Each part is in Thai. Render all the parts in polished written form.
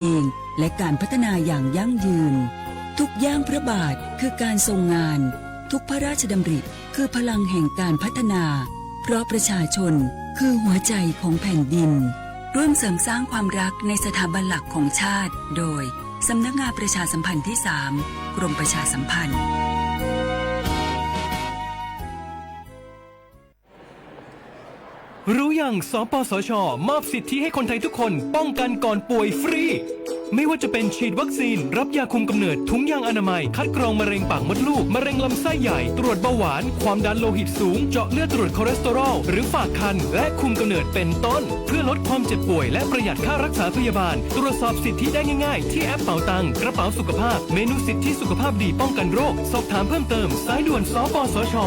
เองและการพัฒนาอย่างยั่งยืนทุกย่างพระบาทคือการทรงงานทุกพระราชดำริคือพลังแห่งการพัฒนาเพราะประชาชนคือหัวใจของแผ่นดินร่วมเสริมสร้างความรักในสถาบันหลักของชาติโดยสำนักงานประชาสัมพันธ์ที่ 3 กรมประชาสัมพันธ์รู้ยังสปสช.มอบสิทธิให้คนไทยทุกคนป้องกันก่อนป่วยฟรีไม่ว่าจะเป็นฉีดวัคซีนรับยาคุมกำเนิดถุงยางอนามัยคัดกรองมะเร็งปากมดลูกมะเร็งลำไส้ใหญ่ตรวจเบาหวานความดันโลหิตสูงเจาะเลือดตรวจคอเลสเตอรอลหรือฝากครรภ์และคุมกำเนิดเป็นต้นเพื่อลดความเจ็บป่วยและประหยัดค่ารักษาพยาบาลตรวจสอบสิทธิได้ง่ายๆที่แอปเป๋าตังกระเป๋าสุขภาพเมนูสิทธิสุขภาพดีป้องกันโรคสอบถามเพิ่มเติมสายด่วนสปสช1330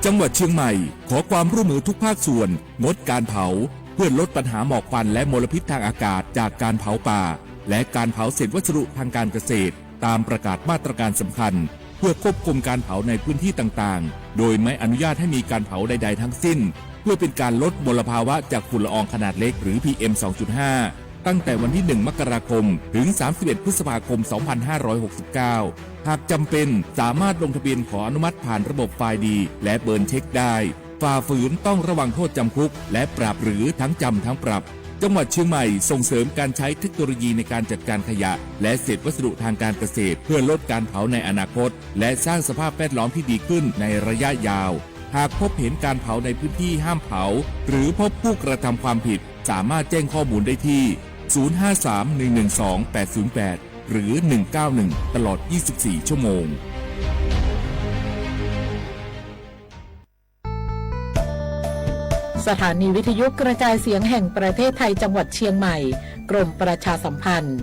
จังหวัดเชียงใหม่ขอความร่วมมือทุกภาคส่วนงดการเผาเพื่อลดปัญหาหมอกควันและมลพิษทางอากาศจากการเผาป่าและการเผาเศษวัสดุทางการเกษตรตามประกาศมาตรการสำคัญเพื่อควบคุมการเผาในพื้นที่ต่างๆโดยไม่อนุญาตให้มีการเผาใดๆทั้งสิ้นเพื่อเป็นการลดมลภาวะจากฝุ่นละอองขนาดเล็กหรือ PM 2.5 ตั้งแต่วันที่ 1 มกราคมถึง 31 พฤษภาคม 2569 หากจำเป็นสามารถลงทะเบียนขออนุมัติผ่านระบบไฟล์ดีและเบิร์นเช็คได้ฝ่าฝืนต้องระวังโทษจำคุกและปรับหรือทั้งจำทั้งปรับจังหวัดเชียงใหม่ส่งเสริมการใช้เทคโนโลยีในการจัดการขยะและเศษวัสดุทางการเกษตรเพื่อลดการเผาในอนาคตและสร้างสภาพแวดล้อมที่ดีขึ้นในระยะยาวหากพบเห็นการเผาในพื้นที่ห้ามเผาหรือพบผู้กระทำความผิดสามารถแจ้งข้อมูลได้ที่053-112-808หรือ191ตลอด24ชั่วโมงสถานีวิทยุกระจายเสียงแห่งประเทศไทยจังหวัดเชียงใหม่กรมประชาสัมพันธ์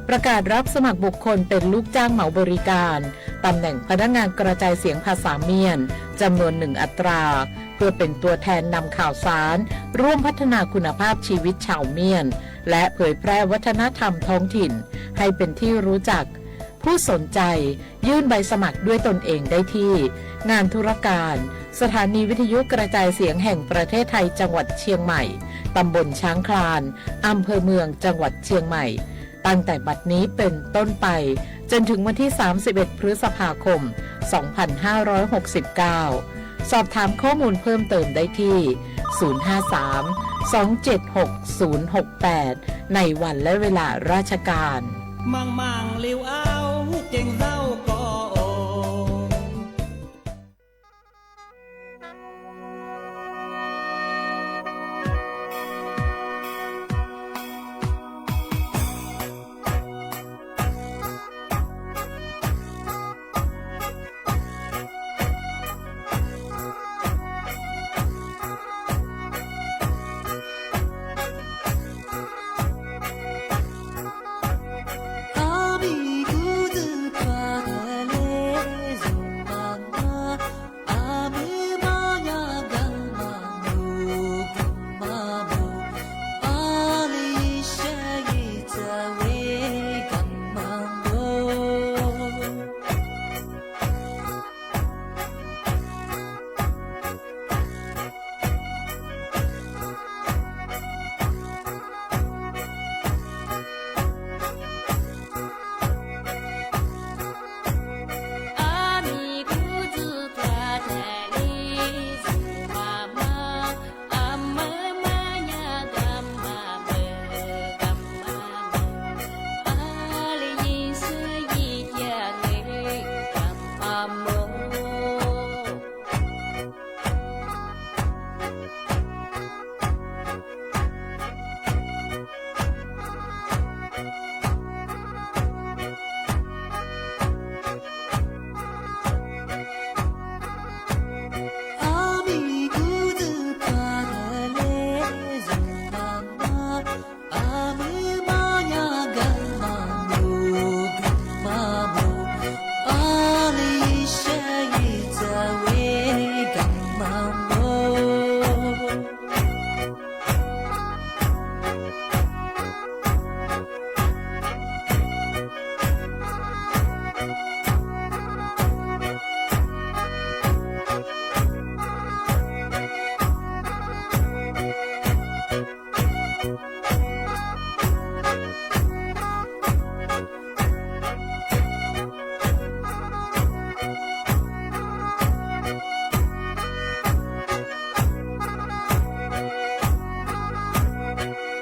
ประกาศรับสมัครบุคคลเป็นลูกจ้างเหมาบริการตำแหน่งพนักงานกระจายเสียงภาษาเมียนจำนวน1อัตราเพื่อเป็นตัวแทนนำข่าวสารร่วมพัฒนาคุณภาพชีวิตชาวเมียนและเผยแพร่วัฒนธรรมท้องถิ่นให้เป็นที่รู้จักผู้สนใจยื่นใบสมัครด้วยตนเองได้ที่งานธุรการสถานีวิทยุกระจายเสียงแห่งประเทศไทยจังหวัดเชียงใหม่ตำบลช้างคลานอำเภอเมืองจังหวัดเชียงใหม่ตั้งแต่บัดนี้เป็นต้นไปจนถึงวันที่31พฤษภาคม2569สอบถามข้อมูลเพิ่มเติมได้ที่053-276-068ในวันและเวลาราชการมังเลี้ยวเอาเก่งเศร้าก็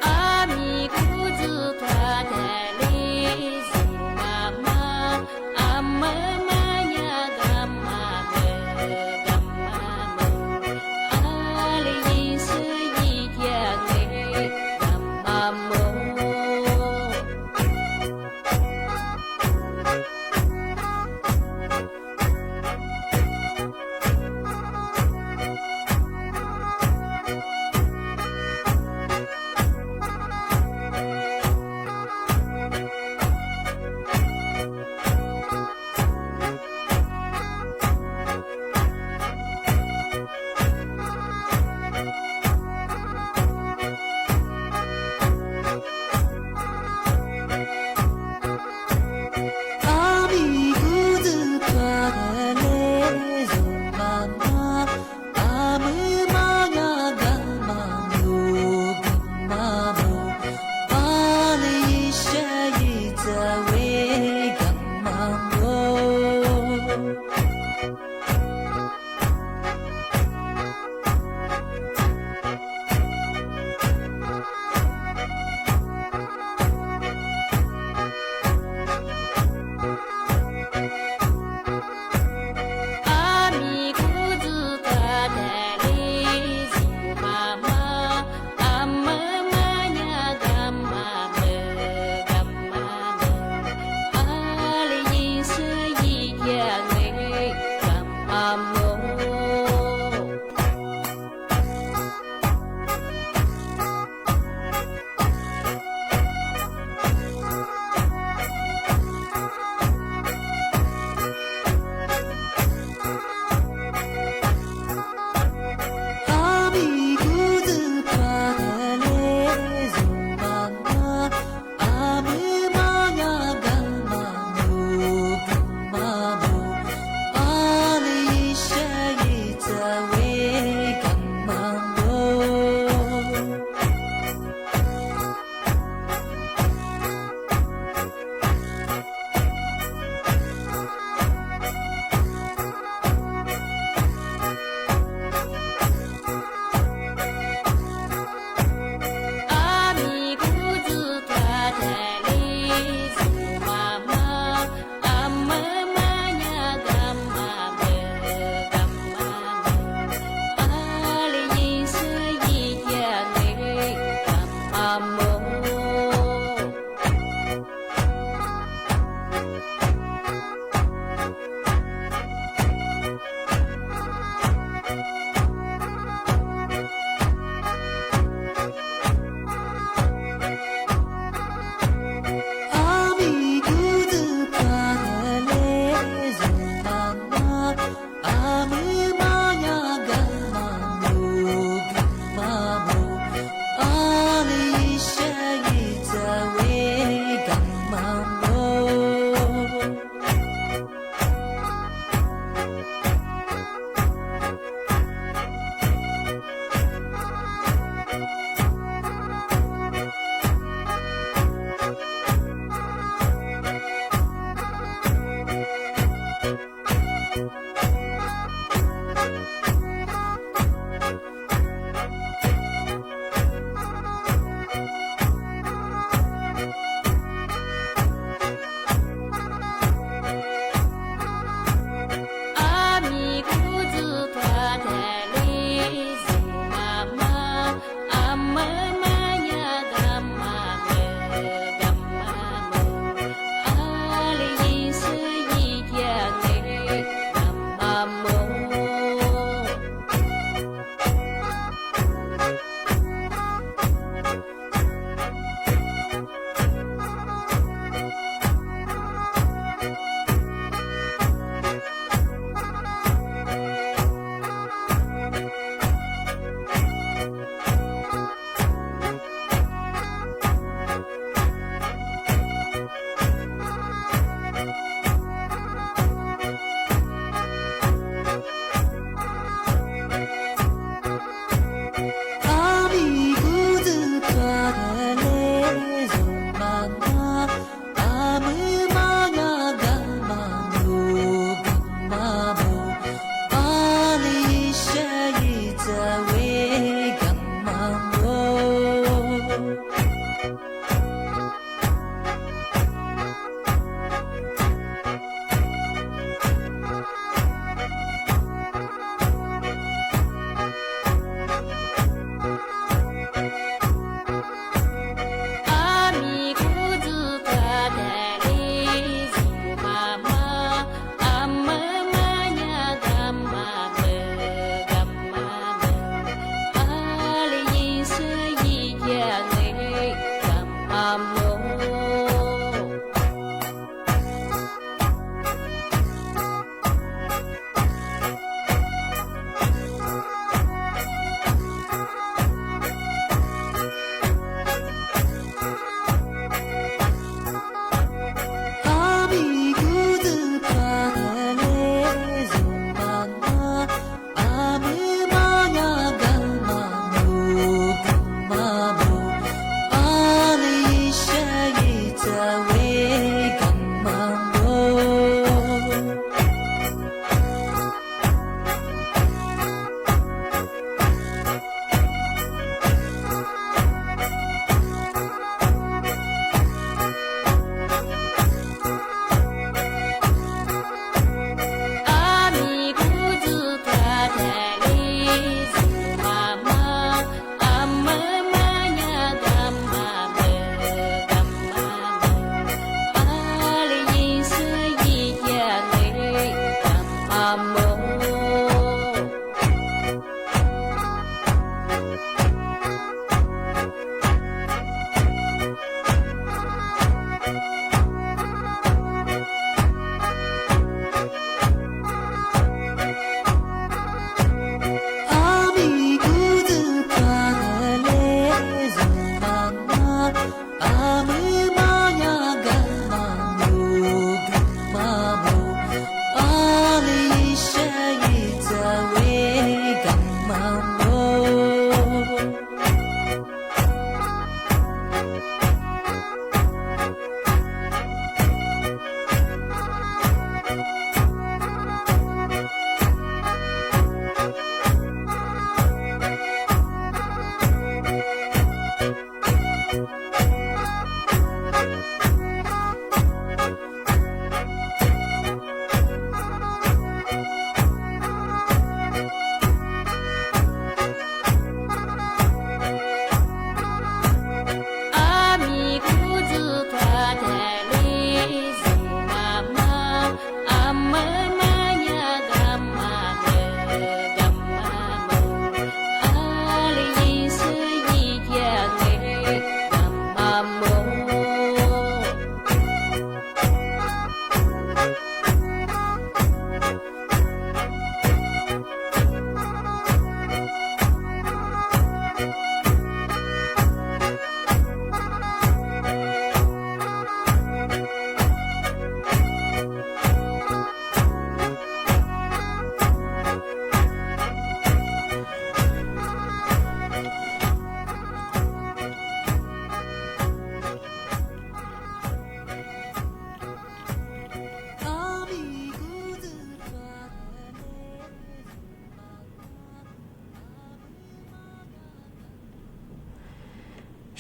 阿弥陀佛，他的利斯玛玛，阿玛玛呀嘎玛勒嘎玛勒，阿里因是一天嘞嘎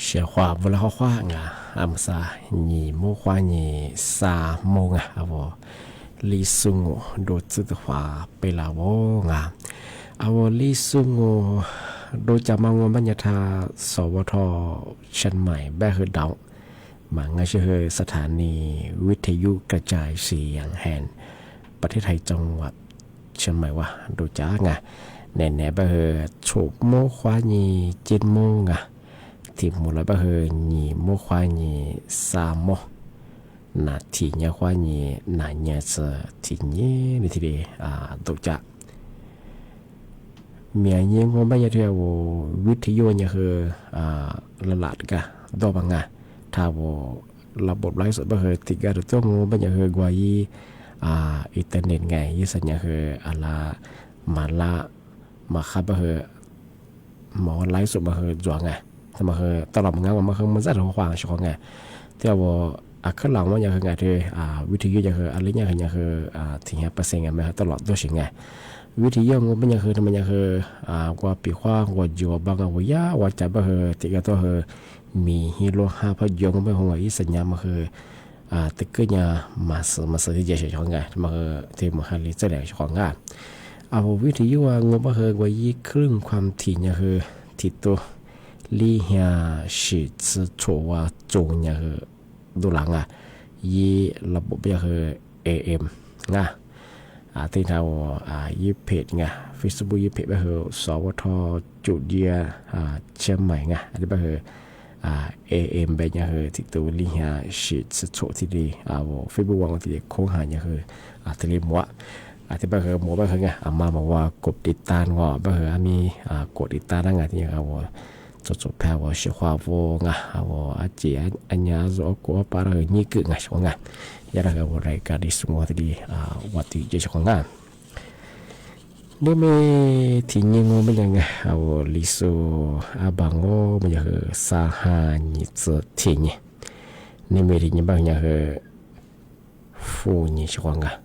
小花不老花啊，阿姆萨你木花你沙木啊，阿我李松我多子的话被拉我啊，阿我李松我多จำมังบัญญัติสวทเชียงใหม่แบบคือดาวมันก็คือสถานีวิทยุกระจายเสียงแห่งประเทศไทยจังหวัดเชียงใหม่ว่าดูจ้าไงแน่ๆแบบคือฉุกโมควานีจินโมงอ่ะที่มูลแบบคือนีโมควานีสามโมนาทีเนี่ยควานีนาเนี่ยจะทีนี้นี่ทีเดียวดูจ้าเมียยิงว่าไม่ยากที่ว่าวิทยุเนี่ยคือละลาดกะดอบังอ่ะถ้าว่าระบบไลฟ์สดแบบคือติดกันตัวงูไม่ยากคือกว่ายี่อินเทอร์เน็ตไงยี่สัญญาคืออะไรมาขับแบบคือหมอไลฟ์สดแบบคือจวงไงแต่มาคือตลอดงานมันคือมันจะถูกขวางช่องไงที่ว่าขึ้นหลังมันยากคือไงที่วิทยุยากคืออะไรเนี่ยคือทิ้งให้เปอร์เซ็นต์ไงไหมตลอดตัวสิ่งไงวิธีย่งมันยังคือทำไมยังคือกว่าปีข้างว่าจัวบางว่ายาว่าจับแบบคือติดกับตัวคือมีฮีโร่ห้าพยองไม่คงว่าอีสัญญามันคือติดก็เนี่ยมาสื่อที่จะใช้ช่องไงมันคือที่มันให้ลิเจอร์แหล่งช่องงานเอาวิธีย่งว่าคือว่ายี่ครึ่งความถี่เนี่ยคือที่ตัวลีเฮียสิจะชัวว่าจงเนี่ยคือดูหลังยี่ระบบเนี่ยคือ AM นะที่เรายิบเพจไง Facebook ยิบเพจแบบคือสวทจุดเดียเชียงใหม่ไงอันนี้แบบคือAM แบบนี้คือที่ตัวลิฮะสิทธิ์โชที่ดีFacebook วางที่โค้งหาเนี่ยคือที่เรียกว่าที่แบบคือหมอแบบคือไงมาบอกว่ากดติดตามว่าแบบคือมีกดติดตามได้ไงที่ว่าจบแพ้ว่าเชื่อว่าไงว่าอาจจะอันนี้จะก็ปาร์นี่คือไงช่วงไงยาละก็รายการที่สมมติดีวัดที่จะช่วงงานนี่ไม่ที่นี่มันยังไงลิโซบังโอมันยังคือสาหานิจที่นี่ไม่ที่นี่บางอย่างคือฟูนี่ช่วงงาน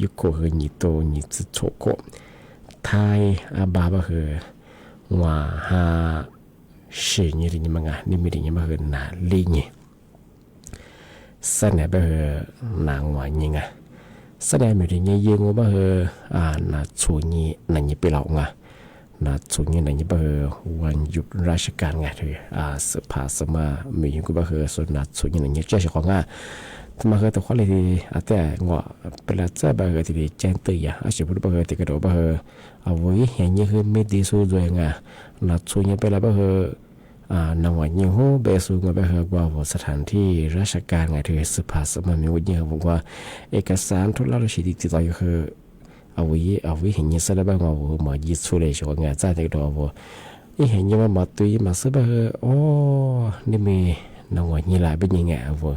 ยุคคือนิโตนิจโชโกไทยบาบคือว่าหาสิ่งนี้ที่นี่มันไงนี่ไม่ที่นี่มันคือนาลีนี่สัญญาแบบนางว่ายังไงสัญญาแบบนี้ยังว่าแบบน่าชูนี้นั่นยังเป็นเราไงน่าชูนี้นั่นยังแบบวันหยุดราชการไงที่สภาสมามีอย่างกูแบบส่วนน่าชูนี้นั่นยังเจ้าของไงทำไมตัวคนเลยที่แต่ว่าเป็นละเจ้าแบบที่แจ้งตื่นอ่ะอาชีพแบบที่กระโดดแบบเอาไว้เห็นยังคือไม่ดีสู้ด้วยไงน่าชูนี้เป็นละแบบนวันยังหูเบสูงแบบว่าสถานที่ราชการไงที่สภาสมัยมีวันยังบอกว่าเอกสารทุกอย่างที่ติดต่อคือเอาไว้เห็นยังสารแบบว่ามายึดสุเลยช่วงไงใจเด็กตัวว่าเห็นยังว่ามาตุยมาซื้อแบบโอ้นี่มีนวันยังหลายเป็นยังไงว่า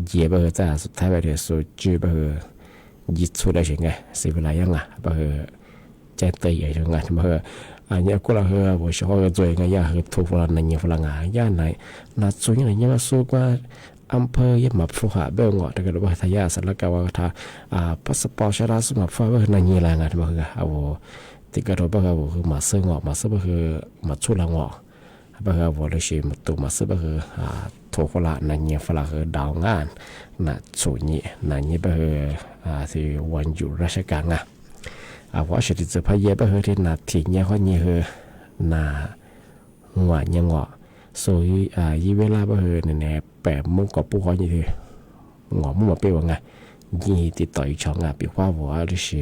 เยี่ยแบบจ้าสุดท้ายแบบสุดจื้อแบบยึดสุเลยช่วงไงสิเวลายังแบบใจเตยช่วงไงแบบอันนี้ก็เราว่าชอบ做一个呀和土弗兰那年弗兰呀那做一个人家说过อำเภอยังมาฟูหาเบลงอแต่ก็รู้ว่าทายาสารกว่าถ้าพาสปอร์ตชาราสมาฟ้าว่านั่นยี่อะไรกันบ้างเอาที่ก็รู้ว่าคือมาซื้องอมาซื้อคือมาชุลงอบ้างว่าเลยชิมตัวมาซื้อคือถูกฝรั่งนั่นยี่ฝรั่งคือดาวงานน่ะส่วนนี้นั่นยี่บ้างที่วันหยุดราชการไงว่าสิ่งที่จะพยายามแบบที่นาทีเนี่ยเขาเนี่ยคือนาหัวยังงอส่วนยี่เวลาแบบเนี่ยแปะมุกกับผู้เขาเนี่ยคืองอมุมาเปี้ยวไงยี่ติดต่ออีกช่องปีว่าว่าหรือสิ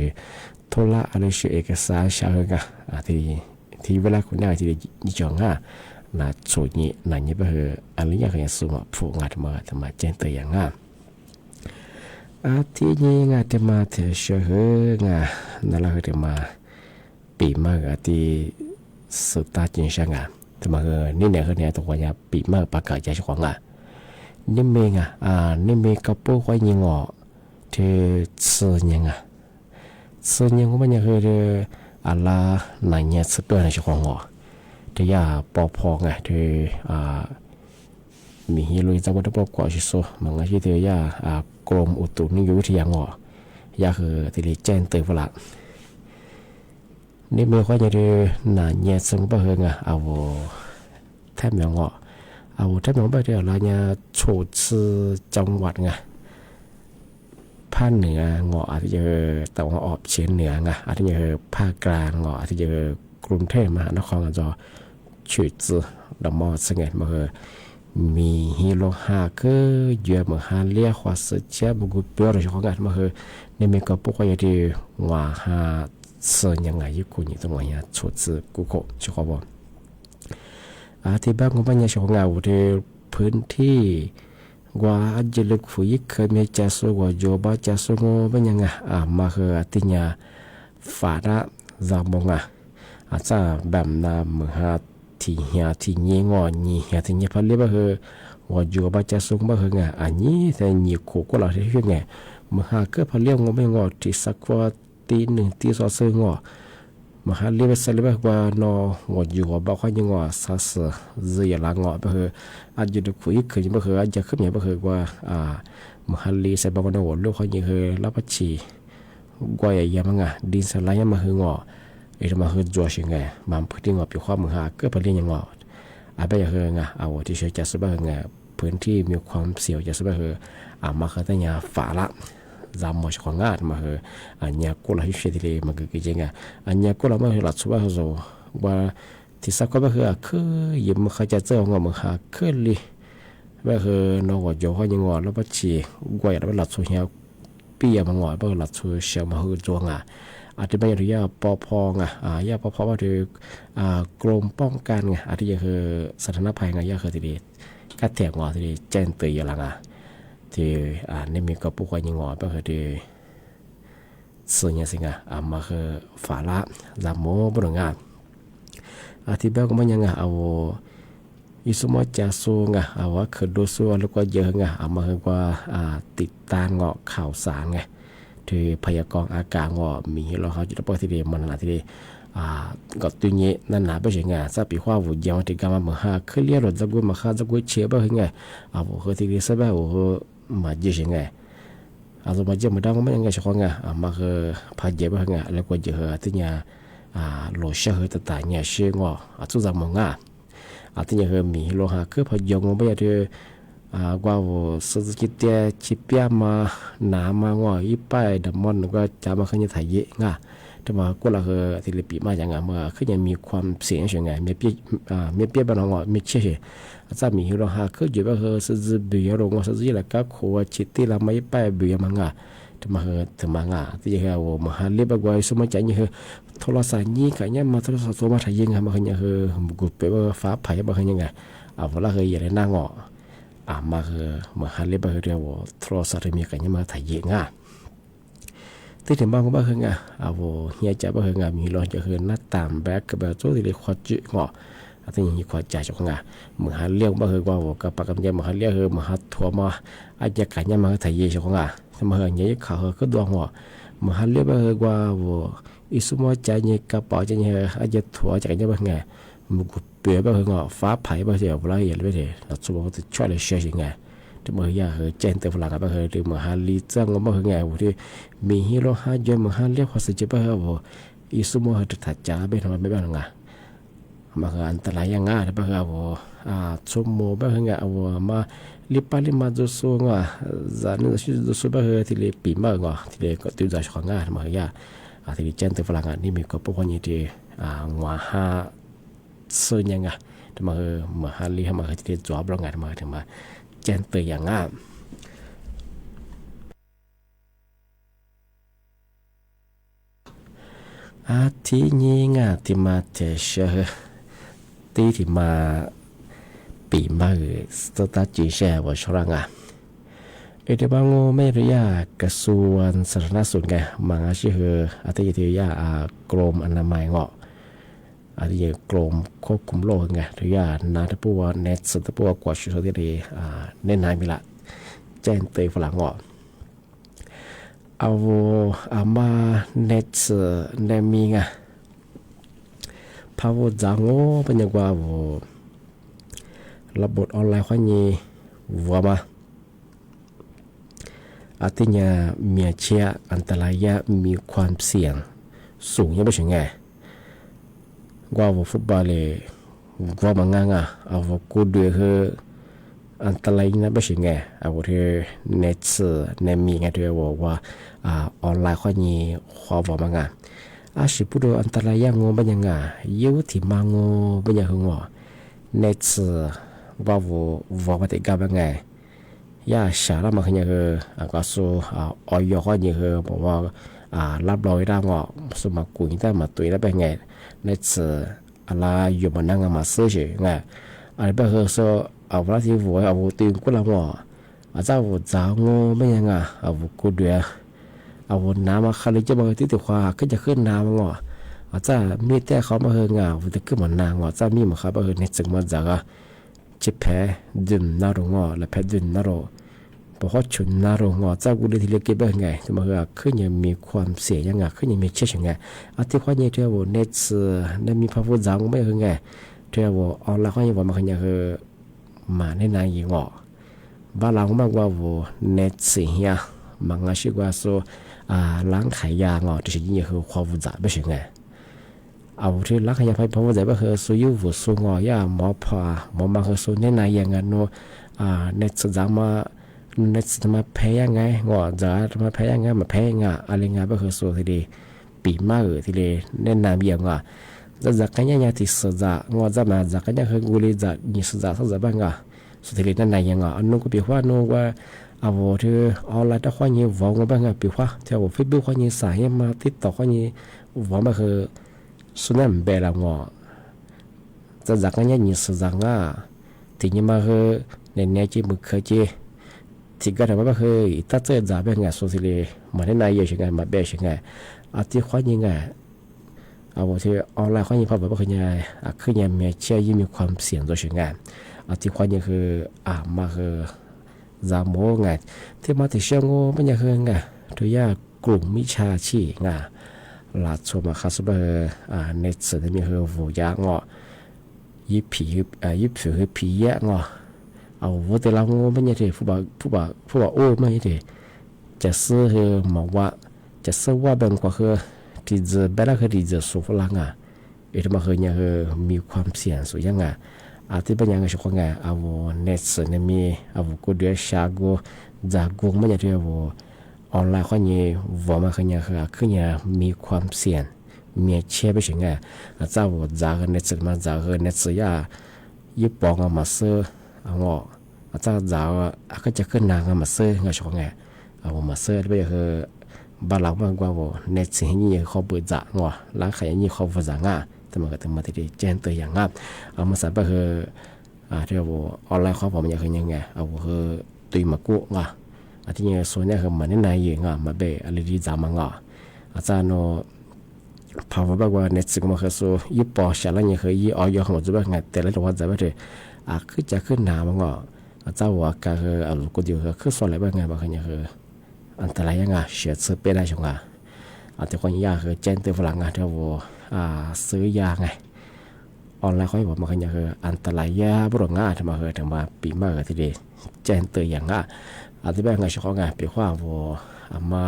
โทรละหรือสิเอกสารช่างกันที่เวลาคนเนี่ยที่ยี่ช่องนาส่วนนี้นั่นเนี่ยแบบอะไรอย่างเงี้ยสมมติผู้งานมาเจนตัวอย่างงั้นที่นี่งาจะมาเถอะเชื่องานั่นแหละคือมาปีมากที่สุดท้ายจริงใช่ไหมแต่มานี่เนี่ยคือเนี่ยตัวอย่างปีมากประกาศใจของนี่เมงนี่เมกับพวกคนยิงอเธอซื้อยังซื้อยังก็มันยังคืออะไรนั่นเนี่ยสุดตัวในช่วงเธอยาปอพองเธอมีฮิลุยจังหวัดปกว่าชิโซมันก็ที่เธอยากรมอุตุนิยมวิทยายาคือที่เรียกแจ้งเตือนฝรั่งนี่เมื่อค่อยจะดูหนาเงียบซึ่งบ่เฮงเอาแทบไม่งอ เอาถ้าหมองไปเดี๋ยวเราเนี่ยโฉดชื่อจังหวัดไงภาคเหนือเงาะอาจจะเจอตะวันออกเฉียงเหนือไงอาจจะเจอภาคกลางเงาะอาจจะเจอกรุงเทพมหานครก็จะชื่อชื่อดมอสเงมามีฮีโร่ฮาก็เยอะเหมือนฮาเลียขวาสุดเชื่อบุกเปรี้ยวเลยของงานมาในเมกะปุ๊กก็ที่ว่าฮาเสียยังไงยุคนี้ตัวเนี่ยโฉดชื่อกุโกชิคอบอที่บ้านของปัญญาชงงานที่พื้นที่ว่าจะเลือกผู้ยิ่งเคยมีเจ้าสู้ว่าโยบะเจ้าสู้งเป็นยังไงมาคือติญาฝาดะจามงอาจจะแบบน่าเหมือนที่เฮียที่ยี่งอนี่เฮียที่ยี่พันเลี้ยบคือว่าโยบะเจ้าสู้บ่คือไงอันนี้แต่ยี่ขู่ก็เราที่คือไงเมื่อเกิดพันเลี้ยงงไม่งอที่สักว่าตีหนึ่งตีสองซึ่งงอมหาเลี้ยบเสร็จแล้วว่านอว่าอยู่ว่าบ่ค่อยยังงอสักเสียละงอบ่คืออาจจะดูคุยคือบ่คืออาจจะขึ้นอย่างบ่คือว่ามหาลีเสร็จบ่นอลูกเขายังคือรับประชีกว่าอย่างมั้งดินสลายมาคืองอมาคือจัวชิงไงมันพื้นที่งอปีความมือหาเกิดพันเลี้ยงยังงอไปอย่างคือไงเอาที่เชื่อจะสุบะไงพื้นที่มีความเสี่ยวจะสุบะคือมาคือตั้งยาฝาละจำหมดของงานมาคือเนี่ยกูเราที่เชื่อที่เลยมันคือจริงเนี่ยกูเราไม่คือหลักสุบะคือว่าที่สักก็ไม่คือยิมมันเขาจะเจอของมือหาคือเลยไม่คือนอกจากเขายังงอแล้วปัจจัยกว่าอย่างเราหลักสุเฮียปียมันงอไม่คือหลักสุเชื่อมาคือจัวงอาจจะไม่รู้ยาปอพองยาปอพอว่าคือกรมป้องกันไงอาจจะคือสถานภัยไงยาคือที่ดีกัดแถงงอที่ดีแจ้งเตือนอย่างที่นี่มีกระปุกยังงอก็คือที่ส่วนใหญ่สิมาคือฝาละจำโม่บริงานที่แบบก็ไม่ยังเอาอิสมาจาสูงเอาว่าคือดูสูแล้วก็เยอะมาคือว่าติดตามเงาะข่าวสารไงที่พยากรณ์อากาศว่ามีเราเขาจะได้ปฏิเดียมันนะที่ดีก็ตัวนี้นั่นหนาไปใช่ไงซาปีว่าวุ้ยาวที่กำมาเมื่อหาคือเลี้ยรถจะกุ้ยมาข้าจะกุ้ยเชี่ยวไปใช่ไงว่าคือที่ดีซะแบบว่ามาเยอะใช่ไงสมมติจะมาดังไม่ยังไงใช่ไหมมาคือพาเยอะไปใช่ไงแล้วก็เยอะที่เนี่ยโลเชื่อเหตุต่างเนี่ยเชื่องอ่ะทุกอย่างมองที่เนี่ยคือมีโลหะคือพยองไม่ได้กว่าสุดจิตเตชิปยามาหนามาง่อยไปดัมมอนก็จะมาขึ้นถ่ายเยอะแต่มาก็เราคือที่เลปีมาอย่างเมื่อขึ้นยังมีความเสี่ยงใช่ไงไม่เปี้ยบ้านง่อยไม่เชื่อจะมีโลหะคืออยู่แบบคือสุดเบียร์ลงว่าสุดที่ละก็ขวดจิตที่เราไม่ไปเบียร์มังแต่มาคือถึงมังที่จะคือว่ามาหาเลี้ยบกว่าสมัยจันยังคือโทรศัพท์นี้กันเนี่ยมาโทรศัพท์ตัวมาถ่ายยังมาขึ้นยังคือกุบไปว่าฟ้าผ่ามาขึ้นยังไงเวลาคืออย่างไรหน้างมาคือมาหาเลี้ยบคือเรียกว่าโทรศัพท์มีกันเนี่ยมาถ่ายยังที่ถึงบ้านก็บ้าคือเฮียจะบ้าคือมีรอยจะคือหน้าต่างแบกกับแบบตัวที่เรียกขวดจุที่ยังขวดจ่ายจากมาหาเลี้ยงบ้าคือว่ากับปากกับยามาหาเลี้ยงคือมาหาถั่วมาอาจจะกันเนี่ยมาถ่ายยังจากมาเฮียเขาก็ดวงมาหาเลี้ยงบ้าคือว่าอิสมาจ่ายเนี่ยกระเป๋าจ่ายเนี่ยอาจจะถั่วจากเนี่ยบ้างมันก็เปลี่ยนบ้าคือฟ้าผ่าบ้าเสียเวลาอย่างไรเถอะเราสมมติจะช่วยเลยเชื่อยังไงที่เมื่อยาคือเจนเตอร์ฝรั่งบ้าคือที่มาหาลีจังบ้าคือไงที่มีฮีโร่ห้าเยอะมาหาเลี้ยงความสนใจบ้าคืออิสมาจะถัดจ้าเป็นทำไมไม่บ้างมาคืออันตรายยังแต่บ้าคือชั่วโมงบ้าคือไงมาลิปมาดูสูงจานนี้ดูสูงบ้าคือที่เลยปีมากที่เลยก็ตื่นใจของมาคือยาที่เจนเตอร์ฝรั่งนี่มีก็พวกนี้ที่ว่าหาส่วนยังแต่มาหาลีมาที่จอบเรามาถึงมาเจนเตอร์อย่างที่นี่ที่มาเจอเชื่อที่มาปีมาสตาร์จีเช่ว่าชรังเดี๋ยวบางไม่ระยะกระทรวงสาธารณสุขไงมังอาชีพอาทิตย์ที่ยากรมอนามัยอาทิตย์กรมควบคุมโรคไงระยะนาทปัวเน็ตสตปัวกว่าชุดที่ดีเน้นนายมีละแจ้งเตยฝรั่งเอามาเน็ตเนมีไงพาวจังเป็นยังว่าระบบออนไลน์ข้อนี้วัวมาartinya มีเชื้ออันตรายมีความเสี่ยงสูงยังไม่ใช่ไงว่าฟุตบอลเลยว่ามังงเอากูดูคือ อันตรายนะไม่ใช่ไงเอาเธอเน็ตในมีไงเธอบอกว่าออนไลน์ข้อนี้ข้อบอกมาไงสิพูดอันตรายยังงเป็นยังไงยุติมังเป็นยังไงเน็ตว่าว่าปฏิกับยังไงย่าชาละมาขยันก็สู้ออยข้อนี้บอกว่ารับรองได้งอสมัครกุยได้มาตุยแล้วเป็นไงเน็ตอะไรอยู่บนนั่งมาซื้อเฉยไงอะไรแบบ说เวลาที่วัวตื่นก็ละว่าเจ้าจ้างงูไม่ยังไงวัวกูเดือวัวน้ำมาขลิจะมาที่ตัวขวาก็จะขึ้นน้ำว่าเจ้ามีแต่เขามาเฮงวัวจะขึ้นมันนางว่าเจ้ามีมาเขาเฮในจังหวัดจากจะแพ้ดินน่ารงว่าและแพ้ดินน่ารพอเขาฉุนน่ารงว่าเจ้ากูเลยที่เล็กเก็บไงจะมาเฮขึ้นยังมีความเสียยังไงขึ้นยังมีเชื่อยังไงที่ข้อนี้เท่าวัวเนสนั่นมีพระพุทธเจ้าไม่เฮงไงเท่าวัวออนไลน์ข้อนี้ว่ามาขยันมาในนายยิงอ่ะบ้านเรามากกว่าวัวเน็ตสิเฮียมังอาชีพว่าโซล้างขายยางอ่ะที่ยิ่งคือความวุ่นวายไม่ใช่ไงเอาที่ล้างขายยาไปเพราะว่าใจก็คือสุยุวุสุงอย่าหมอพาหมอมาคือสุในนายยังไงโนเน็ตจะมาเน็ตจะมาแพ้ยังไงงอจะมาแพ้ยังไงมาแพ้ยังไงอะไรเงี้ยก็คือสุทีเดียปีมากทีเดียเน้นนายยังอ่ะจะจากกันยังที่สุดจะงอจะมาจากกันยังคือกุลีจะยิ่งสุดจะสุดจะบ้างอ่ะสุดที่นั่นนายยังอ่ะอันนู้นก็ปีว่านู้นว่าเอาที่ออนไลน์ถ้าข้อนี้วางบ้างอ่ะปีว่าที่เอาเฟซบุ๊กข้อนี้สายมาติดต่อข้อนี้วางมาคือสุนัขเบลล์งอจะจากกันยังยิ่งสุดจะง่ะที่นี่มาคือในนี้จีบุกเคจีที่ก็ทำมาคือถ้าเจอจ่าเป็นไงสุดที่มาในนายยังไงมาเบลยังไงอาทิตย์ข้อนี้ไงเอาที่ออนไลน์ข้อนี้พอแบบว่าคือไงคือยังมีเชื่อยิ่งมีความเสี่ยงตัวเช่นไงที่ข้อนี้คือมาคือจามโมไงที่มาที่เชื่องูไม่ยังคือไงตัวยากลุ่มมิชาชีไงหลัดชมคาสเบอร์ในส่วนที่มีคือหัวยางอยิบผียิบเสือผีแยะงอเอาว่าแต่เรางูไม่ยังที่ผู้บ่าวโอ้ไม่ยังที่จะซื้อคือหมอกว่าจะซื้อว่าเป็นกว่าคือที่จะเบลล์คือที่จะสูบลังที่มาคือยังคือมีความเสี่ยงสูงยังที่เป็นยังไงช่วงไงเน็ตเนี่ยมีกูเดือดชาโกจากกูไม่ยังที่ออนไลน์ข้อนี้ว่ามาคือยังคือยังมีความเสี่ยงมีเชื่อไปถึงไงเจ้าจากเน็ตมาจากเน็ตยิบปองมาซื้อเจ้าจากก็จะขึ้นนางมาซื้อไงช่วงไงมาซื้อที่เป็นคือบ้านเรามากกว่าเน็ตสิ่งนี้เขาเปิดจากร้านขายนี้เขาเปิดจากแต่มันก็ถึงมาที่แจ้งตัวอย่างมาสับก็คือที่เราออนไลน์เขาบอกมันยังคือยังไงคือตุยมากู้ที่นี่ส่วนนี้คือมันในนายมาเบะอะไรดีจามังอาจารย์พอบอกว่าเน็ตสิ่งมันคือส่วนยี่ปอชาลันยังคือยี่ออยของมันจะเป็นไงแต่ละตัวจะเป็นคือจะขึ้นหนามังอาจารย์ว่าก็คือกูเดียวคือส่วนอะไรเป็นไงบางอย่างคืออันตรายยังไงเสียชื่อเป็นอะไรช่วงแต่คนยากคือแจ้งตัวฝรั่งที่ว่าซื้อยาไงออนไลน์เขาบอกมาคืออันตรายยาบุรุษทำมาคือทำมาปีมากทีเดียวแจ้งตัวอย่างที่แบบไงช่วงไงปีว่ามา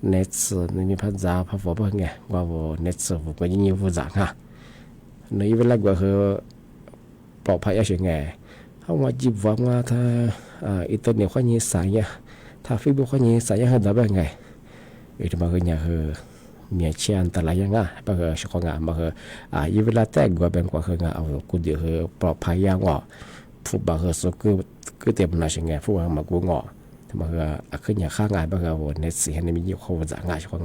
เน็ตนี่มีภาษาพอบอกไงว่าเน็ตผมก็ยิ่งฟูจังในเวลาก็คือปลอดภัยยังไงเขาว่าจีบว่าถ้าอินเทอร์เน็ตเขานี้สายถ้าเฟซบุ๊กเขานี้สายยังได้แบบไงที่มาคือเนี่ยคือมีเชื่ออันตรายยังบางช่วงบางยิ่งเวลาแต่งก็เป็นกว่าคือกูเดี๋ยวคือปลอดภัยยังผู้บางสุขคือเต็มหน้าช่วงผู้บางมากูแต่บางคือเนี่ยข้างงานบางเน็ตสีให้มีอยู่เขาจะง่ายช่วง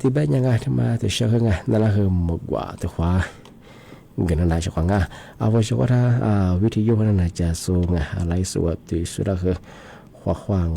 ที่แบบยังไงที่มาแต่เชื่อคือไงนั่นแหละคือหมกว่าแต่ว่าเงินอะไรช่วงว่าช่วงถ้าวิทยุนั่นจะสูงอะไรสวดที่สุดก็คือขวาง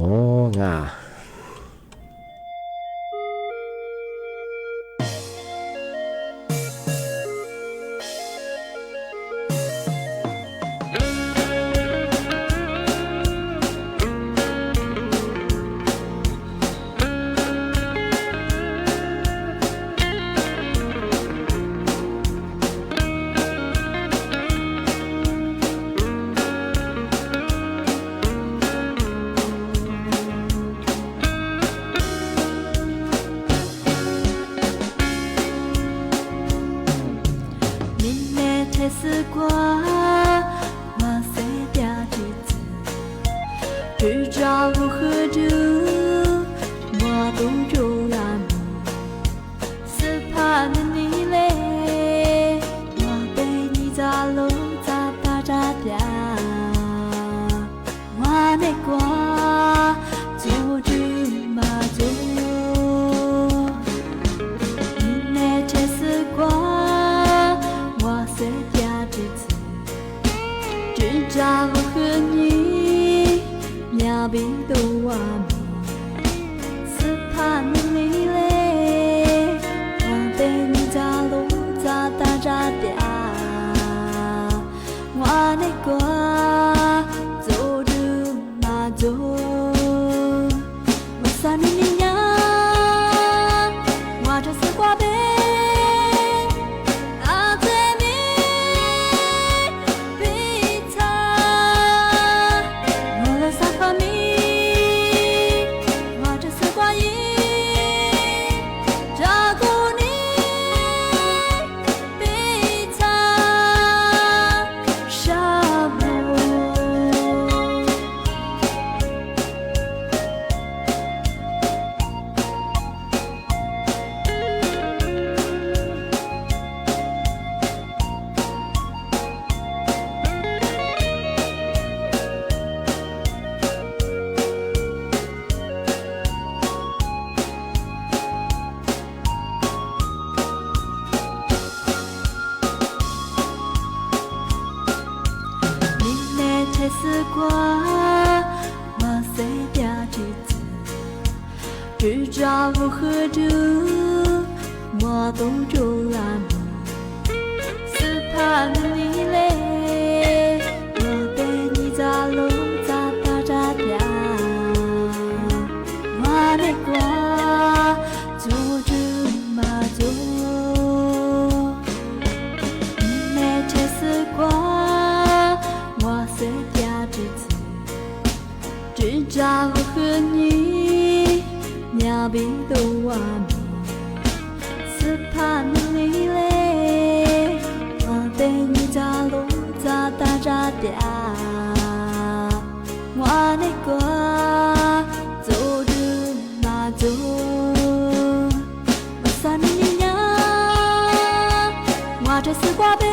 只找我和你要比多完美，只怕你嘞，我对你咋路咋打咋掉，我的瓜做着嘛做，我啥你呀，我这是瓜呗。只找我喝着，我都做了梦，只怕你嘞，我对你咋路咋打咋掉，我的瓜做着嘛做，你没吃丝瓜，我谁家之子，只找我和你。要比多完美，只怕你嘞，我对你咋路咋打咋掉，我的瓜做着嘛做，我啥你呀，我这是瓜呗。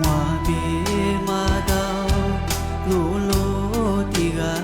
Wa be ma da lo lo ti ga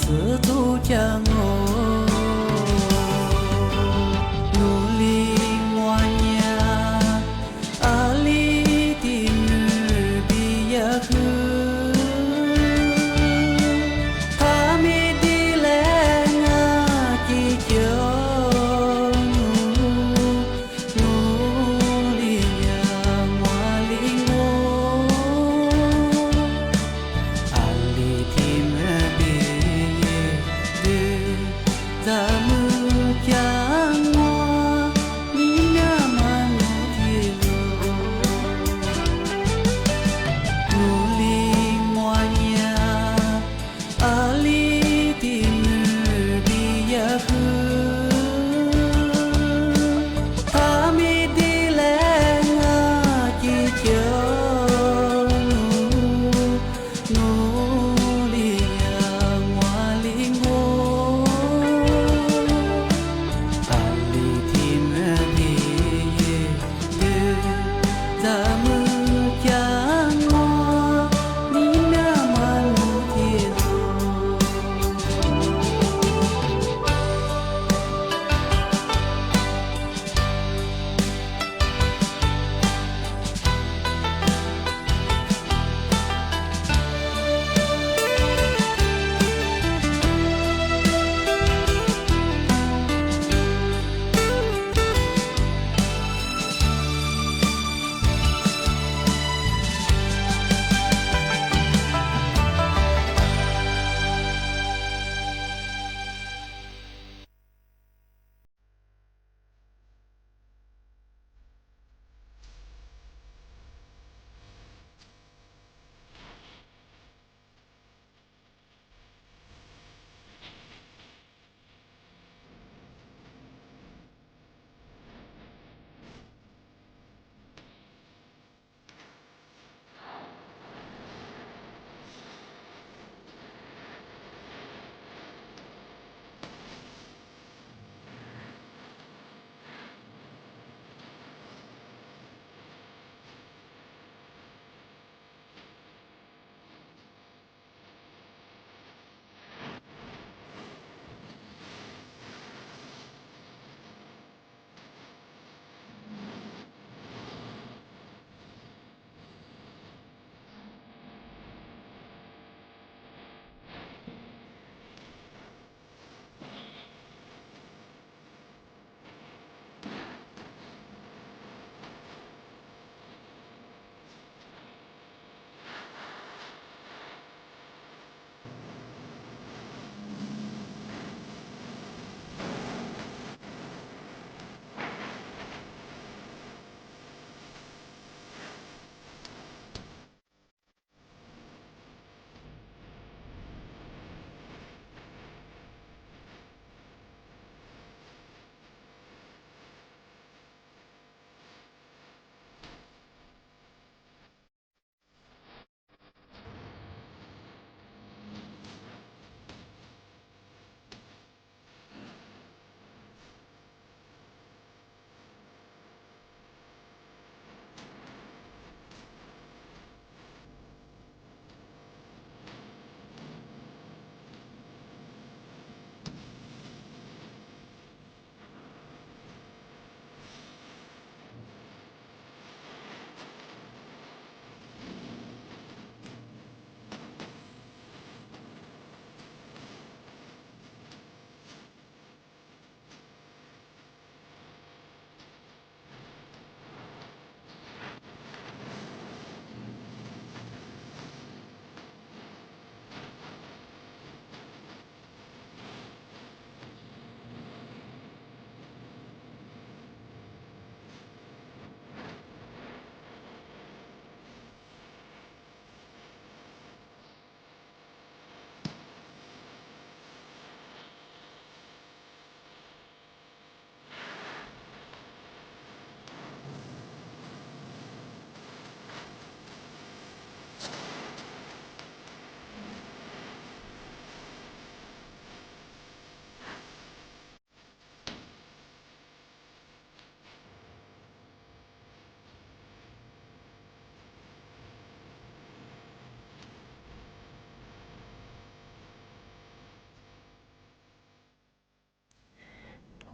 sự tu chẳng ngộ nụ ly ngoan nhà ở ly thì như bị giấc hư thả mi đi lẽ ngã chỉ chờ nụ ly nhà ngoa ly ngô ali thì mẹ bị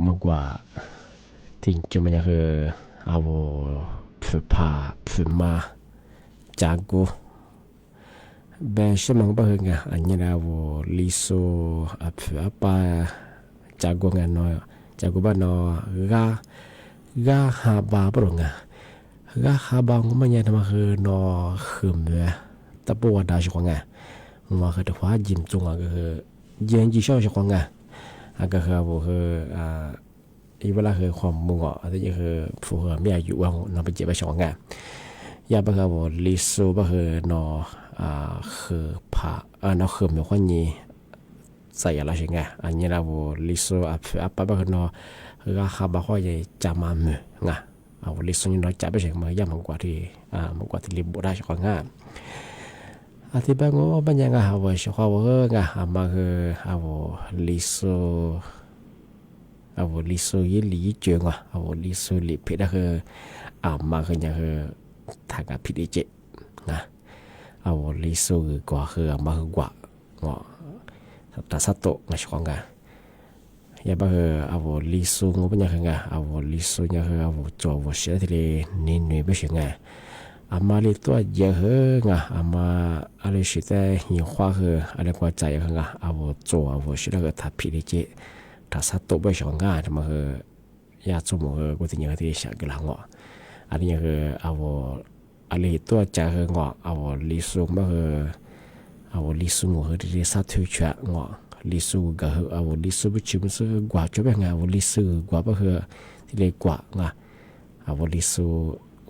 มากกว่าทิ้งจุมันยังคือเอาผืนผ้าผืนมาจากกูเบสมันก็เป็นไงอันนี้เราลิโซผืนผ้าจากกูไงเนาะจากกูบ้านเนาะกาหาบาปรงไงกาหาบางก็มันยังทำมาคือเนาะขึ้นเลยแต่ปวดได้ช่วงไงว่าคือตัวยิ้มจงอ่ะก็คือยืนยี่ช่อช่วงไงก็คือว่าคืออีเวลาคือความมุ่งอ่ะแต่ยังคือผู้คือไม่อายุว่างนำไปเจ็บไปช่วงไงยาบคือว่าลิซูก็คือเนาะคือผ้าเนาะคือมีความยีใส่อะไรใช่ไงอันนี้เราลิซูปะก็คือเนาะก็ข้าบ้าข้อใหญ่จามามือไงเอาลิซูนี่เนาะจับไปเฉยมาย่ำมันกว่าที่ลิบได้ช่วงไงอาทิตย์บางวันบางอย่างก็ว่าช่วงว่าไงมาคือเอาลิโซยี่หลีเจียงอ่ะเอาลิโซหลีเพดคือมาคืออย่างคือทางการพิจิตรนะเอาลิโซกว่าคือมาคือกว่าแต่สัตโตนะช่วงกันอย่าบ้าคือเอาลิโซงบางอย่างคือไงเอาลิโซอย่างคือเอาจอวเสียทีเลยนี่หนุ่ยไม่ใช่ไงมาลิตัวเยอะเหรอมาอะไรสิแต่หิวข้าวคืออะไรกว่าใจเหรอเอาจอวเสียแล้วก็ทับพิจิตรถ้าสัตว์ตัวไม่ช่องงานมันคือยาจุ่มก็จะยังที่เสียกันหลังอ่ะอันนี้คือเอาอะไรตัวจะคืองอเอาลิซูมันคือเอาลิซูงคือที่สัตว์ที่เชื่องอลิซูก็คือเอาลิซูไม่ชิมซื้อกว่าจะเป็นไงเอาลิซูกว่ามันคือที่เล็กกว่าไงเอาลิซู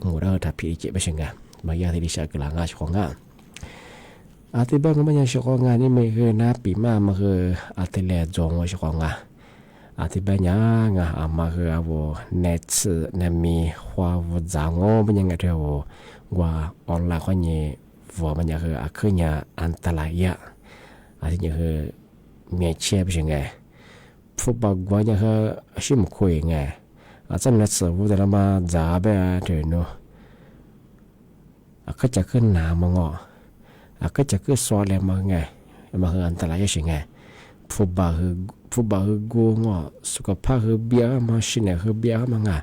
งูเราถ้าพิจิตรไม่ใช่ไงมันยาที่เสียกันหลังอ่ะช่องงานอาทิตย์บางมันยังช่องงานนี่ไม่คือหน้าปีมามันคืออาทิตย์แรกจงว่าช่องงานอาทิตย์เป็นยังมาคือเอาเน็ตเนี่ยมีความวุ่นวายเป็นยังไงเท่าว่าออนไลน์คนนี้ว่ามันยังคือขึ้นยังอันตรายเยอะอาทิตย์ยังคือมีเชื่อเป็นยังไงฟุตบอลก็ยังคือชิมคุยไงอาจารย์เน็ตว่าจะมาจ่าไปเถอะเนาะก็จะขึ้นหนามังอ่ะก็จะขึ้นสวอลมังไงมันคืออันตรายยังไงฟุตบอลคือกูงอสุขภาพคือเบียร์มาชินเนี่ยคือเบียร์มังอ่ะ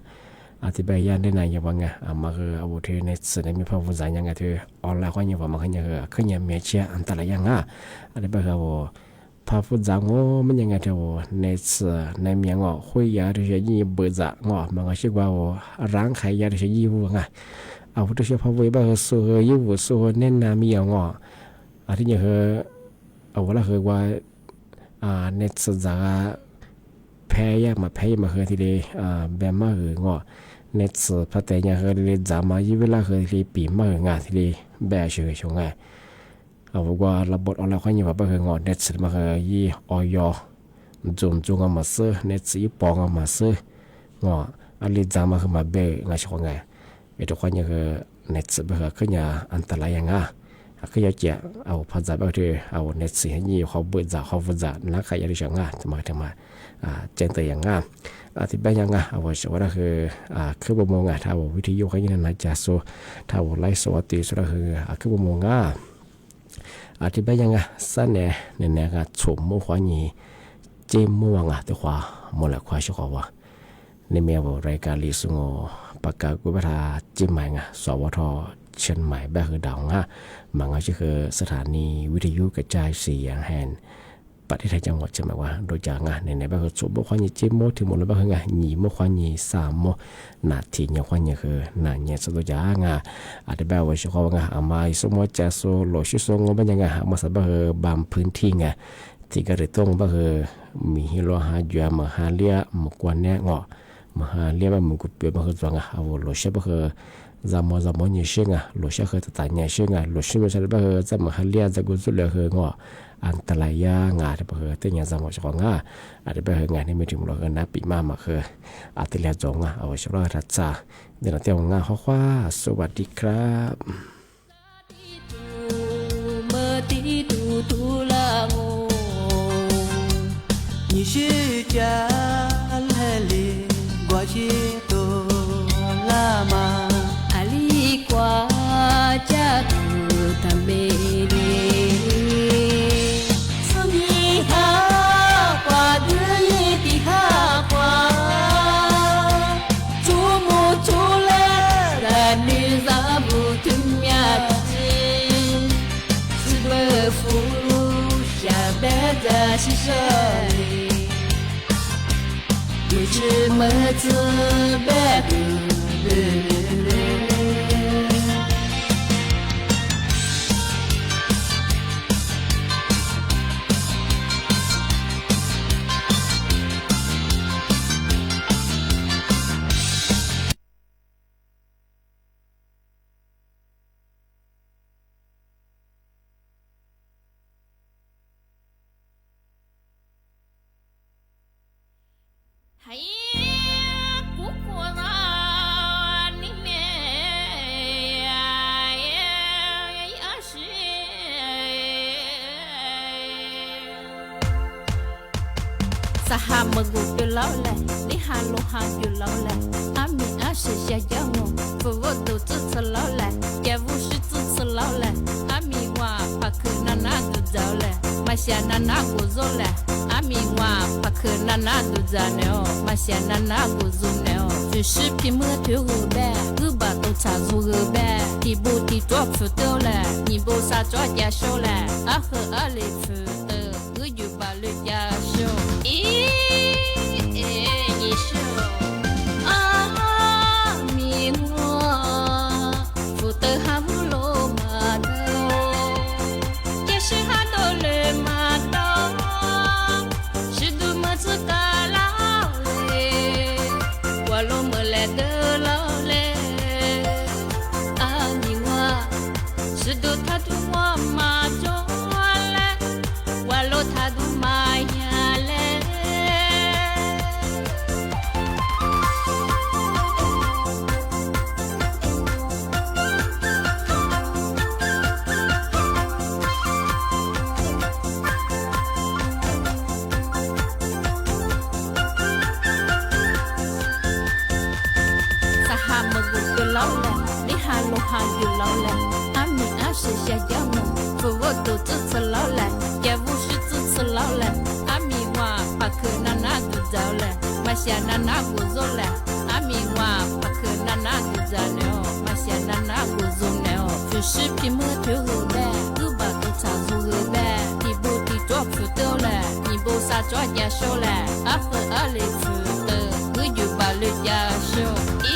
อธิบายยันได้นายว่าไงมาคือเอาเธอในสื่อในมีภาพวุ่นวายยังไงเธอออนไลน์ก็ยังว่ามันคือขึ้นยังมีเชื่ออันตรายยังอ่ะอธิบายคือภาพวุ่นวายงอมันยังไงเธอในสื่อในเมียงอคุยยาเธอจะยี่เบื่อจะงอมันก็ชื่อว่าร้างขายยาเธอจะยี่วัวไงเอาเธอเชื่อภาพวุ่นวายสู้ยี่วัวสู้เน้นนามีอย่างออธิบายคือเอาว่าคือว่าเน็ตสุดจะแพ้ยากมาคือที่เลยแบบมาคืองอเน็ตสุดพัฒนาคือเลยจะมายี่เวลาคือที่ปีมาคืองานที่เลยแบบเฉยๆไงเอาว่าระบบออนไลน์เขาอย่างว่าคืองอเน็ตสุดมาคือยี่ออยจุ่มมาซื้อเน็ตสีปองมาซื้องออะไรจะมาคือมาเบะงานช่วงไงไอ้ทุกคนอย่างคือเน็ตสุดมาคือขึ้นอย่างอันตรายยังไงก็อยากจะเอาภาษาแบบที่เอาเน็ตสีนี้เขาเปิดจากเขาฝึกจากนักขายได้ช่างงานจะมาเจนตัวอย่างงานที่เป็นยังไงเอาไว้ว่าคือบ่มองถ้าว่าวิทยุเขาอย่างนั้นจะโซถ้าว่าไลฟ์สดตีสุดคือบ่มองที่เป็นยังไงสั้นเนี่ยก็ชมมั่วความนี้เจมมั่วตัวขวามั่วละขวาชัวร์ว่าในเมื่อรายการลิสงประกาศกุบทาจิมใหม่สวทเชียงใหม่แบบคือดาวมันก็คือสถานีวิทยุกระจายเสียงแห่งประเทศไทยจังหวัดเชียงใหม่ว่าโดยจากในแบบคือจุดบุคคลยี่เจมโมถึงหมดแล้วแบบคือหนีบุคคลยี่สามโมนาทีเนี่ยคนยี่คือนาเนี่ยสุดยอดอาจจะแบบว่าเฉพาะอามาสมมติจะโซโลชิโซงเป็นยังมาสับแบบคือบางพื้นที่ที่ก็เลยต้องแบบคือมีฮิโรฮาจัวมาฮาเลียมกวนเนี่ยมาฮาเลียแบบมึงกุดเปียแบบคือตัวเอาโลชิแบบคือzamo ni shinga lo sha kha ta nya shinga lo shi me sha ba za ma halia za gu zu le he ngo antalaya nga de ba te nya zamo sha nga a de ba nga ni me tim lo na pi ma ma kha a te le zo nga a wa sha ra cha de na te nga kho khwa sawadi krap me ti tu la ngo ni shi ja le le gwa chi to la ma qua cha tu ta mê đi sông đi ha qua đưa đi ha qua 是谁？不知么子白骨。哎呀，姑姑啊，你们呀是撒哈么古就老了，你哈罗哈就老了，阿米阿是下要我，父我都支持老了，家务是支持老了，阿米话帕克娜娜都走了，马夏娜娜过走了。阿米话帕克娜娜都在呢哦，马夏娜娜过走呢哦，就是皮么头个呗，个把都插住个呗，提不提多付到了，你不啥做家手了，阿和阿里付的，个就把了家手，咦，你说阿米话付的哈不罗马的，也是哈多了马的。Walau meleda laule, aniwa sedut hadu wa majole, walau hadu mayale.你哈罗哈就老了，阿米阿是下要我，父我都支持老了，家务是支持老了，阿米话帕克娜娜都走了，马夏娜娜过走了，阿米话帕克娜娜都走了，马夏娜娜过走了，就是皮么头个呗，个把都插住个呗，提不提多付到了，你不啥做家手了，阿和阿里付的，个就把了家手，咦。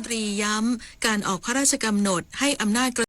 ตรีย้ำการออกพระราชกำหนดให้อำนาจ